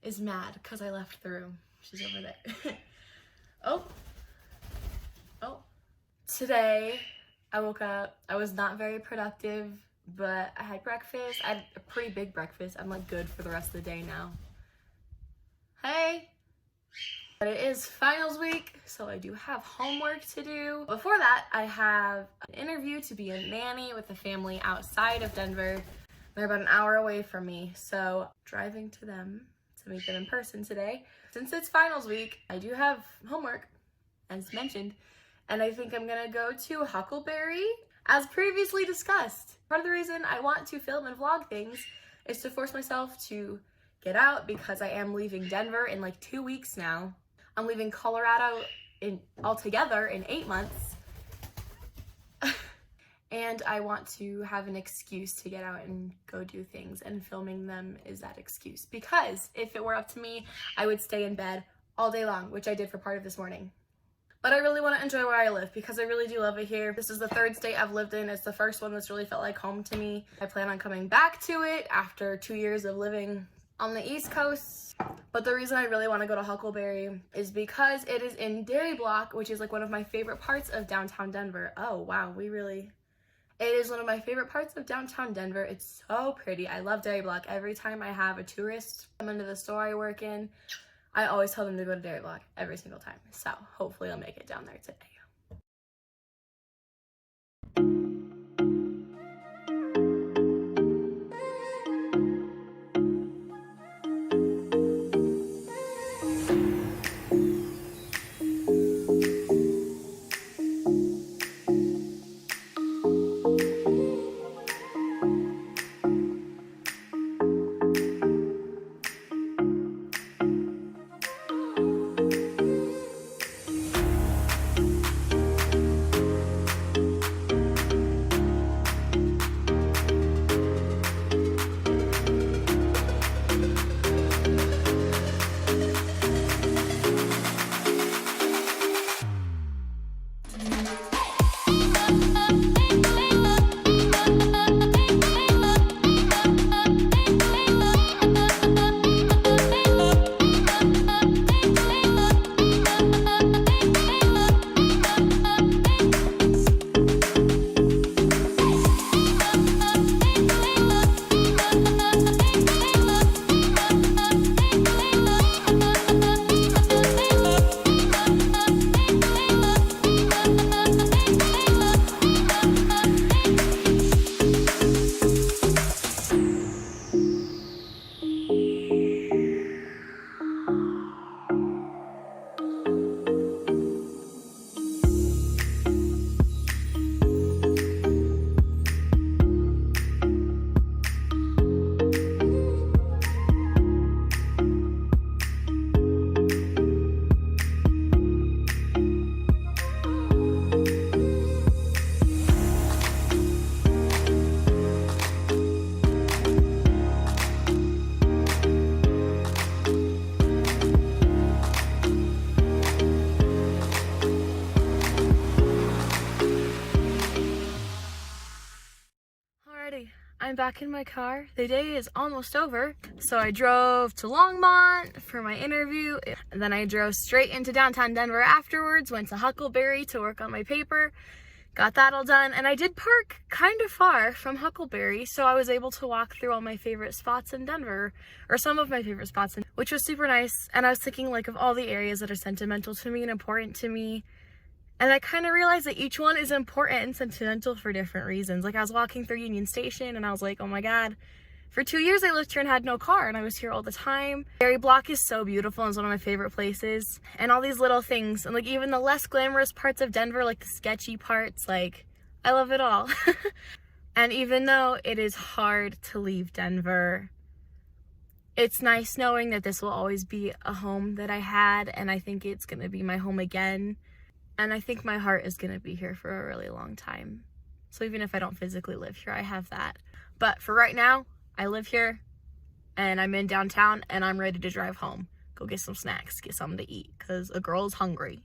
Is mad because I left the room. She's over there. Oh. Today I woke up. I was not very productive, but I had breakfast. I had a pretty big breakfast. I'm like good for the rest of the day now. Hey. But it is finals week, so I do have homework to do. Before that, I have an interview to be a nanny with a family outside of Denver. They're about an hour away from me, so driving to them to meet them in person today. Since it's finals week, I do have homework, as mentioned, and I think I'm gonna go to Huckleberry, as previously discussed. Part of the reason I want to film and vlog things is to force myself to get out because I am leaving Denver in like 2 weeks now. I'm leaving Colorado altogether in 8 months. And I want to have an excuse to get out and go do things, and filming them is that excuse. Because if it were up to me, I would stay in bed all day long, which I did for part of this morning. But I really want to enjoy where I live because I really do love it here. This is the 3rd state I've lived in. It's the first one that's really felt like home to me. I plan on coming back to it after 2 years of living on the East Coast. But the reason I really want to go to Huckleberry is because it is in Dairy Block, which is like one of my favorite parts of downtown Denver. Oh, wow, it is one of my favorite parts of downtown Denver. It's so pretty. I love Dairy Block. Every time I have a tourist come into the store I work in, I always tell them to go to Dairy Block every single time. So hopefully I'll make it down there today. I'm back in my car. The day is almost over. So I drove to Longmont for my interview, and then I drove straight into downtown Denver afterwards, went to Huckleberry to work on my paper, got that all done, and I did park kind of far from Huckleberry, so I was able to walk through all my favorite spots in Denver, or some of my favorite spots, which was super nice. And I was thinking like of all the areas that are sentimental to me and important to me, and I kind of realized that each one is important and sentimental for different reasons. Like I was walking through Union Station and I was like, oh my god, for 2 years I lived here and had no car, and I was here all the time. Berry Block is so beautiful and it's one of my favorite places. And all these little things, and like even the less glamorous parts of Denver, like the sketchy parts, like I love it all. And even though it is hard to leave Denver, it's nice knowing that this will always be a home that I had, and I think it's gonna be my home again. And I think my heart is gonna be here for a really long time. So even if I don't physically live here, I have that. But for right now, I live here, and I'm in downtown, and I'm ready to drive home. Go get some snacks, get something to eat, because a girl's hungry.